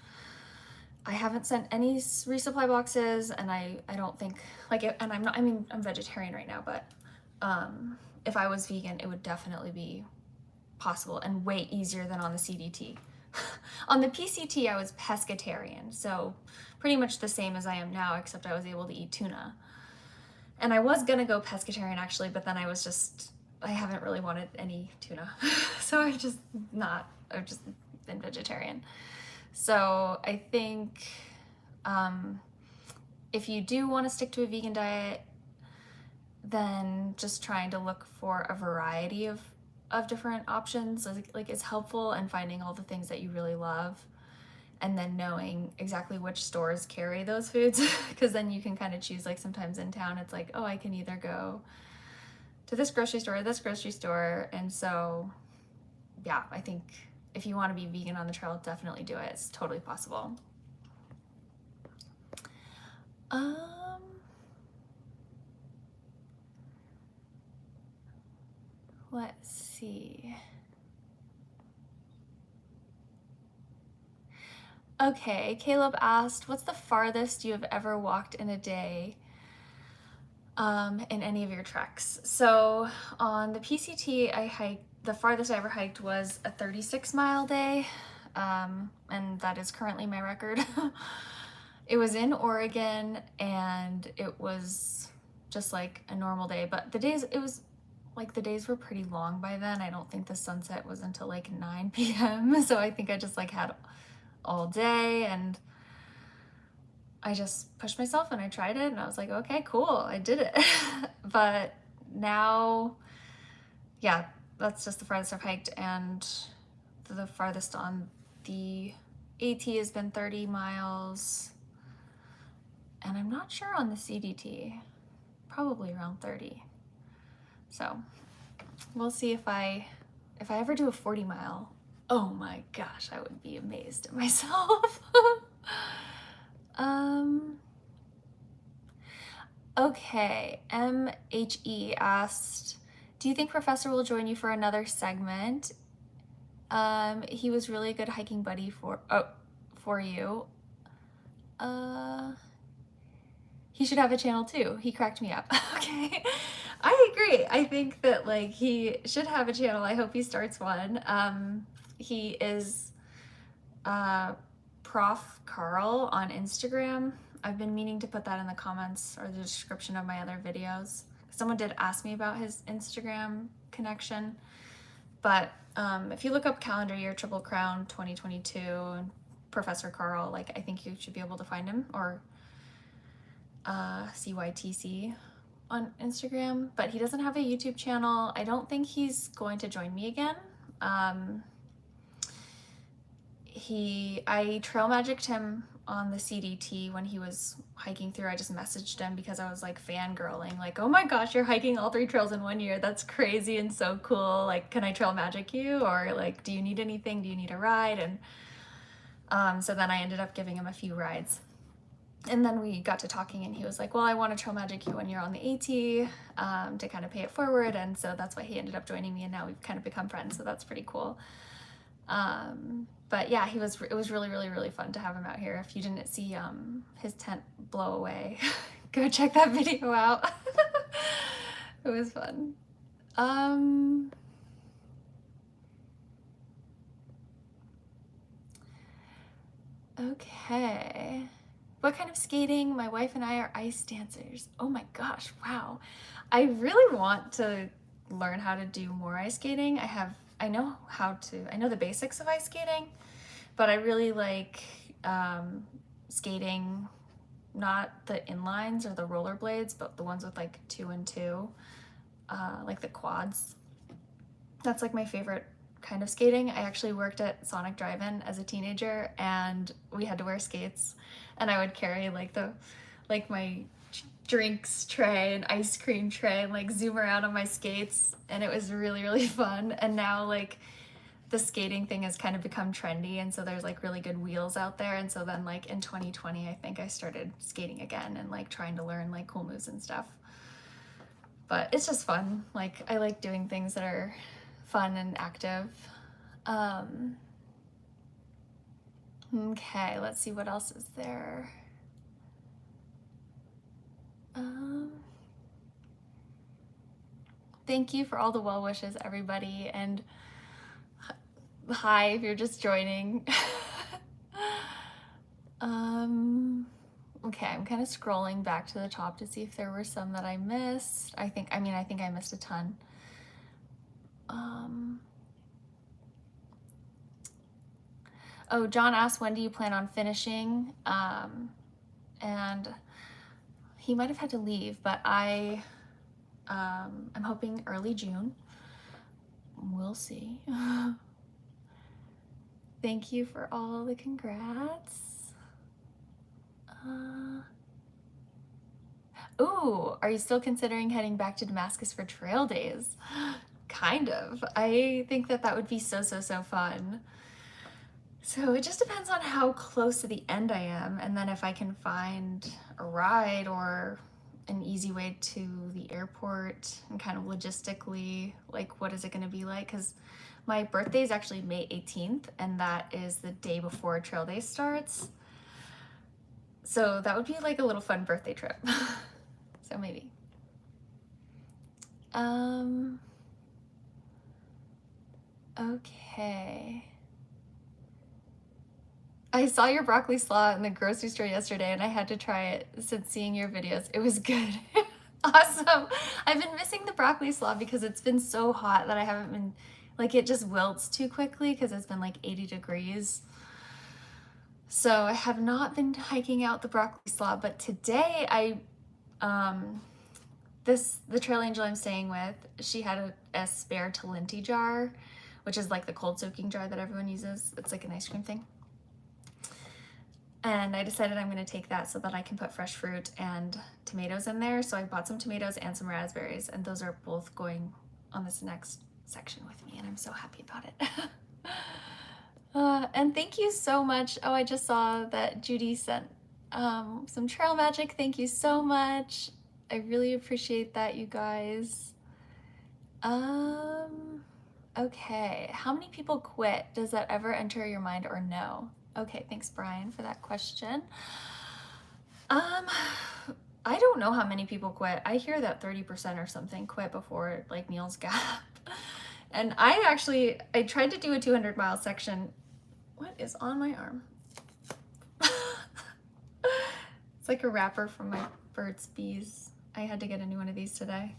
Speaker 1: I haven't sent any resupply boxes, and I don't think, like, and I'm not, I mean, I'm vegetarian right now, but if I was vegan, it would definitely be possible and way easier than on the CDT. On the PCT, I was pescatarian, so pretty much the same as I am now, except I was able to eat tuna. And I was gonna go pescatarian actually, but then I haven't really wanted any tuna. So I've just been vegetarian. So I think if you do want to stick to a vegan diet, then just trying to look for a variety of different options like is helpful, and finding all the things that you really love, and then knowing exactly which stores carry those foods, because then you can kind of choose. Like, sometimes in town it's like, oh, I can either go to this grocery store or this grocery store. And so yeah, I think if you want to be vegan on the trail, definitely do it. It's totally possible. Let's see. Okay, Caleb asked, what's the farthest you have ever walked in a day in any of your treks? So on the PCT, the farthest I ever hiked was a 36-mile day, and that is currently my record. It was in Oregon, and it was just like a normal day, but the days were pretty long by then. I don't think the sunset was until like 9 p.m. So I think I just like had all day, and I just pushed myself and I tried it, and I was like, okay, cool, I did it. But now, yeah, that's just the farthest I've hiked, and the farthest on the AT has been 30 miles, and I'm not sure on the CDT, probably around 30. So we'll see if I ever do a 40-mile. Oh my gosh, I would be amazed at myself. Okay, MHE asked, do you think Professor will join you for another segment? He was really a good hiking buddy for you. He should have a channel too. He cracked me up. Okay, I agree. I think that like he should have a channel. I hope he starts one. He is Prof. Carl on Instagram. I've been meaning to put that in the comments or the description of my other videos. Someone did ask me about his Instagram connection, but if you look up calendar year Triple Crown 2022 and Professor Carl, like, I think you should be able to find him, or CYTC on Instagram. But he doesn't have a YouTube channel. I don't think he's going to join me again. I trail magicked him on the CDT when he was hiking through. I just messaged him because I was like fangirling, like, oh my gosh, you're hiking all 3 trails in 1 year. That's crazy and so cool. Like, can I trail magic you? Or like, do you need anything? Do you need a ride? And so then I ended up giving him a few rides. And then we got to talking, and he was like, well, I want to trail magic you when you're on the AT to kind of pay it forward. And so that's why he ended up joining me, and now we've kind of become friends. So that's pretty cool. But yeah, it was really, really, really fun to have him out here. If you didn't see his tent blow away, go check that video out. It was fun. Okay. What kind of skating? My wife and I are ice dancers. Oh my gosh, wow. I really want to learn how to do more ice skating. I know the basics of ice skating, but I really like skating, not the inlines or the rollerblades, but the ones with like 2 and 2, like the quads. That's like my favorite kind of skating. I actually worked at Sonic Drive-In as a teenager, and we had to wear skates, and I would carry like my drinks tray and ice cream tray and like zoom around on my skates, and it was really, really fun. And now like the skating thing has kind of become trendy, and so there's like really good wheels out there, and so then like in 2020 I think I started skating again and like trying to learn like cool moves and stuff. But it's just fun. Like I like doing things that are fun and active. Okay, let's see what else is there. Thank you for all the well wishes, everybody, and hi if you're just joining. Okay, I'm kind of scrolling back to the top to see if there were some that I missed. I think I missed a ton. Oh, John asked, when do you plan on finishing? And he might have had to leave, but I'm hoping early June. We'll see. Thank you for all the congrats. Ooh, are you still considering heading back to Damascus for trail days? Kind of. I think that would be so fun. So it just depends on how close to the end I am, and then if I can find a ride or an easy way to the airport, and kind of logistically, like what is it going to be like? Because my birthday is actually May 18th, and that is the day before trail day starts. So that would be like a little fun birthday trip. So maybe. Okay. I saw your broccoli slaw in the grocery store yesterday, and I had to try it since seeing your videos. It was good. Awesome. I've been missing the broccoli slaw because it's been so hot that I haven't been, like, it just wilts too quickly because it's been like 80 degrees. So I have not been hiking out the broccoli slaw, but today the trail angel I'm staying with, she had a spare Talenti jar, which is like the cold soaking jar that everyone uses. It's like an ice cream thing. And I decided I'm going to take that so that I can put fresh fruit and tomatoes in there. So I bought some tomatoes and some raspberries, and those are both going on this next section with me, and I'm so happy about it. And thank you so much. Oh, I just saw that Judy sent some trail magic. Thank you so much. I really appreciate that, you guys. Okay, how many people quit? Does that ever enter your mind or no? Okay, thanks Brian for that question. I don't know how many people quit. I hear that 30% or something quit before like Neil's Gap. And I tried to do a 200-mile section. What is on my arm? It's like a wrapper from my Burt's Bees. I had to get a new one of these today.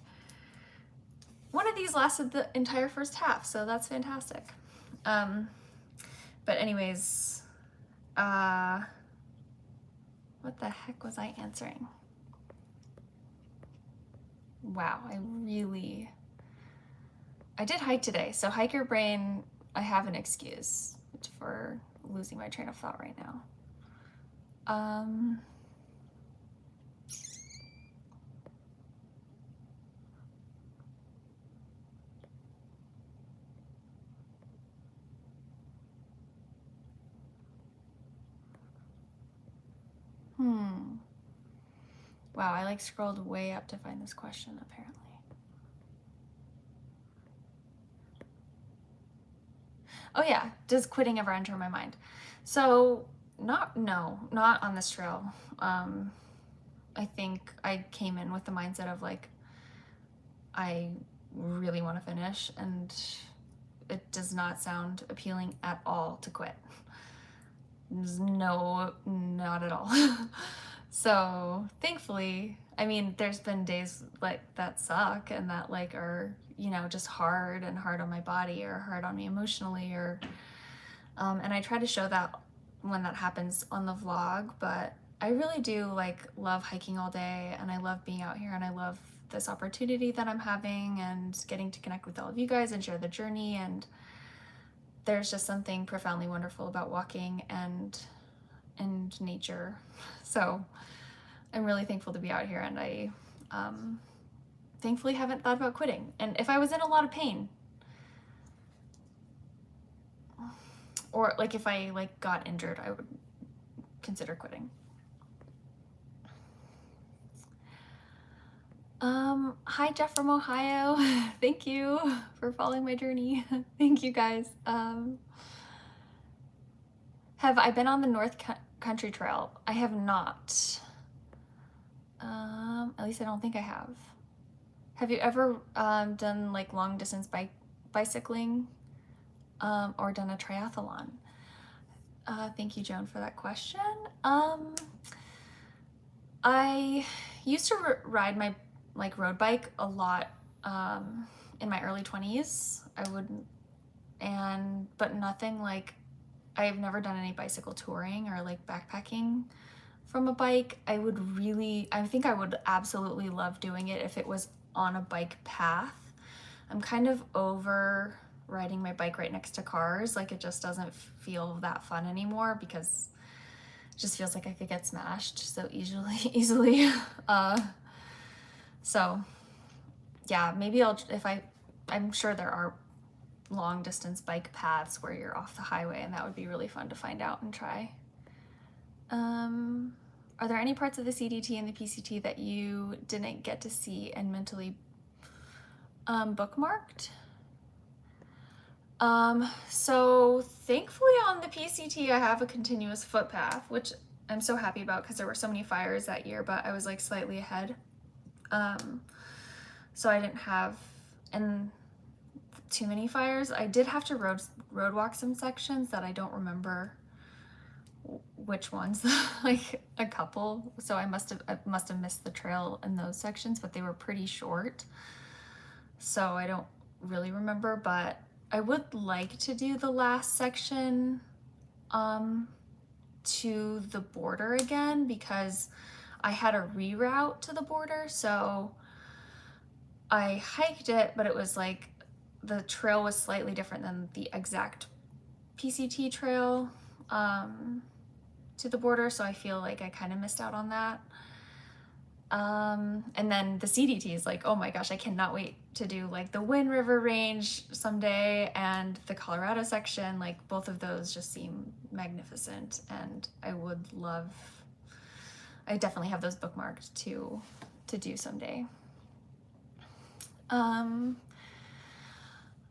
Speaker 1: One of these lasted the entire first half, so that's fantastic. But anyways, what the heck was I answering? Wow, I did hike today, so hiker brain, I have an excuse for losing my train of thought right now. Wow, I like scrolled way up to find this question apparently. Oh yeah, does quitting ever enter my mind? So not on this trail. I think I came in with the mindset of like, I really want to finish, and it does not sound appealing at all to quit. No, not at all. So thankfully, I mean, there's been days like that suck and that like are, you know, just hard on my body or hard on me emotionally, or and I try to show that when that happens on the vlog, but I really do like love hiking all day, and I love being out here, and I love this opportunity that I'm having and getting to connect with all of you guys and share the journey. And there's just something profoundly wonderful about walking and nature. So I'm really thankful to be out here, and I thankfully haven't thought about quitting. And if I was in a lot of pain, or like if I like got injured, I would consider quitting. Hi Jeff from Ohio. Thank you for following my journey. Thank you guys. Have I been on the North Country Trail? I have not. At least I don't think I have. Have you ever done like long distance bicycling or done a triathlon? Thank you, Joan, for that question. I used to ride my road bike a lot in my early 20s. But nothing like, I've never done any bicycle touring or like backpacking from a bike. I think I would absolutely love doing it if it was on a bike path. I'm kind of over riding my bike right next to cars. Like, it just doesn't feel that fun anymore because it just feels like I could get smashed so easily. So yeah, maybe I'm sure there are long distance bike paths where you're off the highway, and that would be really fun to find out and try. Are there any parts of the CDT and the PCT that you didn't get to see and mentally bookmarked? So thankfully on the PCT I have a continuous footpath, which I'm so happy about because there were so many fires that year, but I was like slightly ahead. So I didn't have too many fires. I did have to road walk some sections that I don't remember which ones, like a couple. So I must have missed the trail in those sections, but they were pretty short. So I don't really remember, but I would like to do the last section to the border again, because I had a reroute to the border. So I hiked it, but it was like the trail was slightly different than the exact PCT trail to the border. So I feel like I kind of missed out on that. And then the CDT is like, oh my gosh, I cannot wait to do like the Wind River Range someday and the Colorado section. Like, both of those just seem magnificent, and I definitely have those bookmarked to do someday.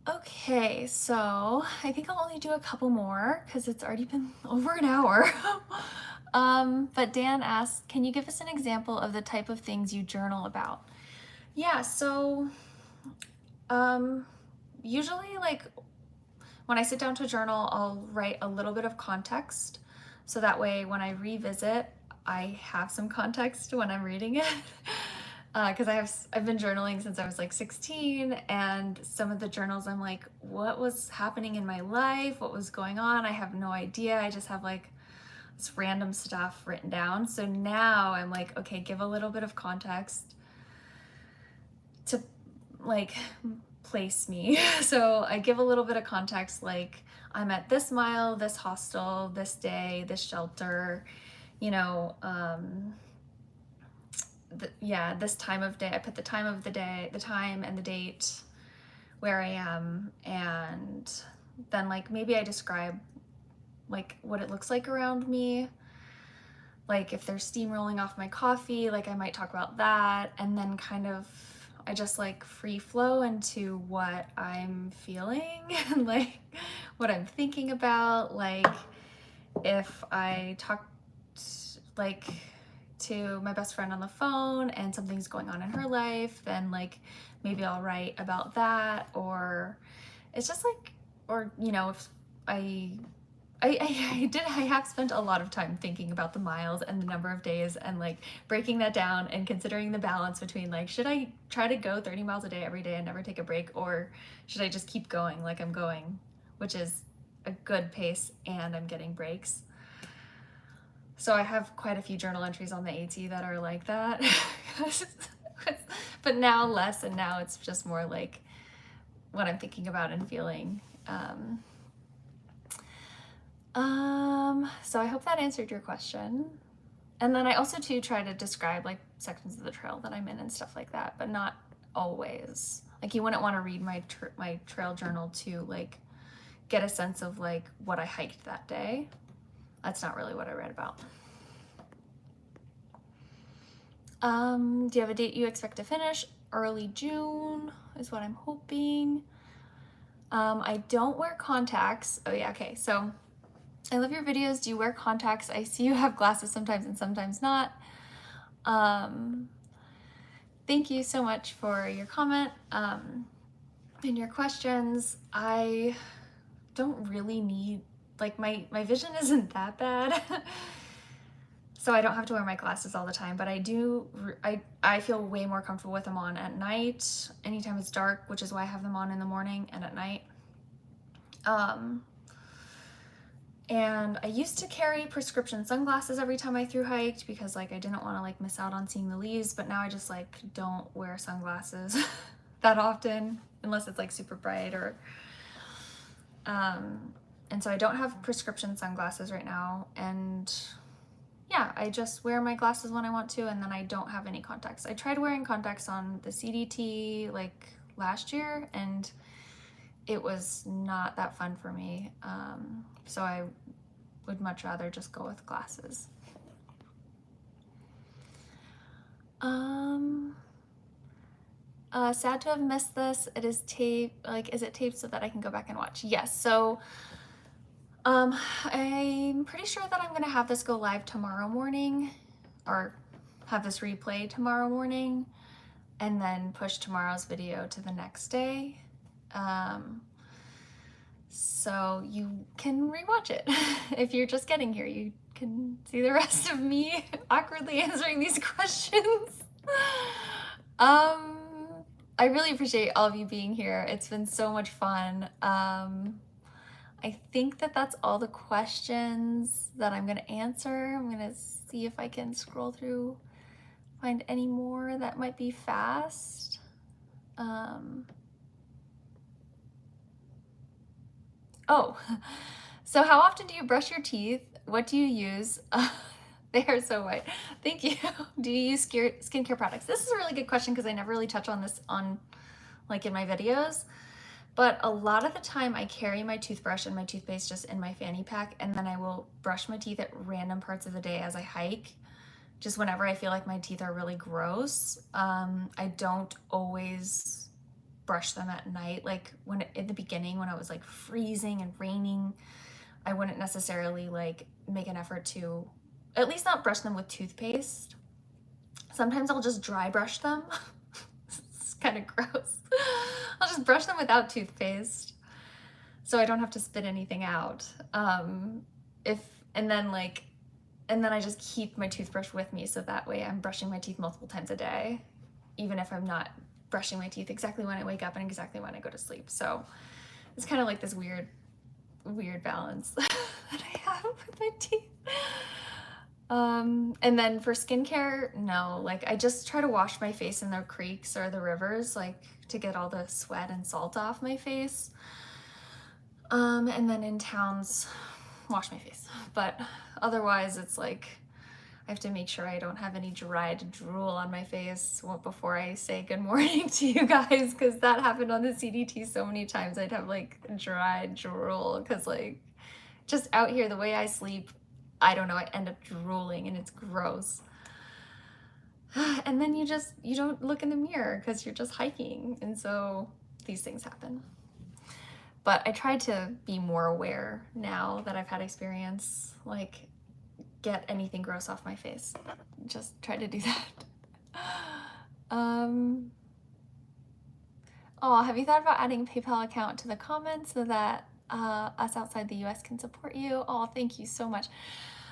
Speaker 1: Okay, so I think I'll only do a couple more because it's already been over an hour. But Dan asked, can you give us an example of the type of things you journal about? Yeah, so usually like when I sit down to journal, I'll write a little bit of context. So that way when I revisit, I have some context when I'm reading it. Because I've been journaling since I was like 16, and some of the journals I'm like, what was happening in my life? What was going on? I have no idea. I just have like this random stuff written down. So now I'm like, okay, give a little bit of context to like place me. So I give a little bit of context, like I'm at this mile, this hostel, this day, this shelter, you know, this time of day. I put the time of the day, the time and the date, where I am, and then like maybe I describe like what it looks like around me. Like if there's steam rolling off my coffee, like I might talk about that, and then kind of I just like free flow into what I'm feeling and like what I'm thinking about. Like if I talk like to my best friend on the phone and something's going on in her life, then like maybe I'll write about that. Or it's just like, or you know, if I have spent a lot of time thinking about the miles and the number of days and like breaking that down and considering the balance between like, should I try to go 30 miles a day every day and never take a break, or should I just keep going like I'm going, which is a good pace and I'm getting breaks. So I have quite a few journal entries on the AT that are like that. But now less, and now it's just more like what I'm thinking about and feeling. So I hope that answered your question. And then I also too try to describe like sections of the trail that I'm in and stuff like that, but not always. Like you wouldn't want to read my trail journal to like get a sense of like what I hiked that day. That's not really what I read about. Do you have a date you expect to finish? Early June is what I'm hoping. I don't wear contacts. Oh yeah, okay. So I love your videos. Do you wear contacts? I see you have glasses sometimes and sometimes not. Thank you so much for your comment and your questions. I don't really need, like my vision isn't that bad. So I don't have to wear my glasses all the time, but I feel way more comfortable with them on at night, anytime it's dark, which is why I have them on in the morning and at night. And I used to carry prescription sunglasses every time I thru hiked because like I didn't want to like miss out on seeing the leaves, but now I just like don't wear sunglasses that often unless it's like super bright or and so I don't have prescription sunglasses right now, and yeah, I just wear my glasses when I want to, and then I don't have any contacts. I tried wearing contacts on the CDT like last year, and it was not that fun for me. So I would much rather just go with glasses. Sad to have missed this. It is taped. Like, is it taped so that I can go back and watch? Yes. So I'm pretty sure that I'm gonna have this go live tomorrow morning, or have this replay tomorrow morning, and then push tomorrow's video to the next day. So you can rewatch it. If you're just getting here, you can see the rest of me awkwardly answering these questions. I really appreciate all of you being here. It's been so much fun. I think that that's all the questions that I'm gonna answer. I'm gonna see if I can scroll through, find any more that might be fast. Oh, so how often do you brush your teeth? What do you use? They are so white. Thank you. Do you use skincare products? This is a really good question because I never really touch on this on like in my videos. But a lot of the time I carry my toothbrush and my toothpaste just in my fanny pack, and then I will brush my teeth at random parts of the day as I hike, just whenever I feel like my teeth are really gross. I don't always brush them at night. Like in the beginning when I was like freezing and raining, I wouldn't necessarily like make an effort to at least not brush them with toothpaste. Sometimes I'll just dry brush them. It's kind of gross. I'll just brush them without toothpaste so I don't have to spit anything out. And then I just keep my toothbrush with me so that way I'm brushing my teeth multiple times a day, even if I'm not brushing my teeth exactly when I wake up and exactly when I go to sleep. So it's kind of like this weird balance that I have with my teeth. And then for skincare, no, like I just try to wash my face in the creeks or the rivers, like to get all the sweat and salt off my face. And then in towns, wash my face. But otherwise it's like, I have to make sure I don't have any dried drool on my face before I say good morning to you guys, because that happened on the CDT so many times. I'd have like dried drool because like just out here, the way I sleep, I don't know, I end up drooling and it's gross. And then you don't look in the mirror because you're just hiking. And so these things happen. But I try to be more aware now that I've had experience, like get anything gross off my face. Just try to do that. Oh, have you thought about adding a PayPal account to the comments so that us outside the US can support you? Oh, thank you so much.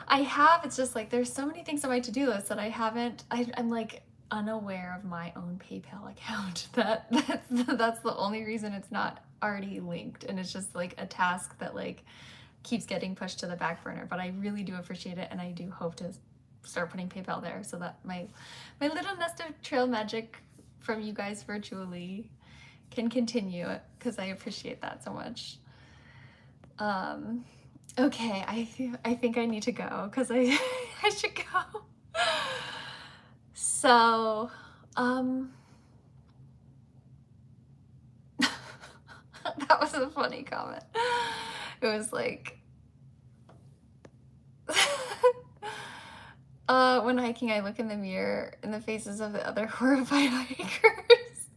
Speaker 1: I have. It's just like there's so many things on my to-do list that I haven't. I'm like unaware of my own PayPal account. That's the only reason it's not already linked, and it's just like a task that like keeps getting pushed to the back burner, but I really do appreciate it, and I do hope to start putting PayPal there so that my little nest of trail magic from you guys virtually can continue, because I appreciate that so much. Okay, I think I need to go because I I should go. So, that was a funny comment. It was like, when hiking, I look in the mirror in the faces of the other horrified hikers.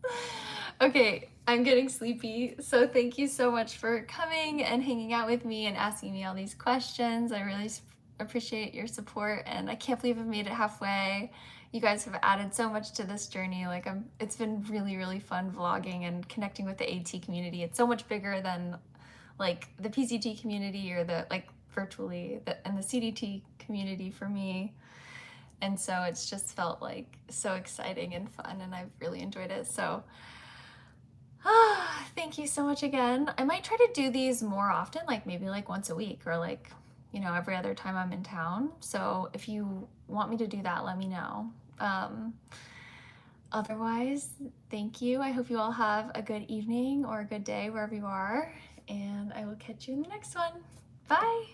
Speaker 1: Okay, I'm getting sleepy, so thank you so much for coming and hanging out with me and asking me all these questions. I really appreciate your support, and I can't believe I've made it halfway. You guys have added so much to this journey. Like, it's been really, really fun vlogging and connecting with the AT community. It's so much bigger than like the PCT community or the like virtually and the CDT community for me. And so it's just felt like so exciting and fun, and I've really enjoyed it. So thank you so much again. I might try to do these more often, like maybe like once a week or like, you know, every other time I'm in town. So if you want me to do that, let me know. Otherwise, thank you. I hope you all have a good evening or a good day wherever you are, and I will catch you in the next one. Bye.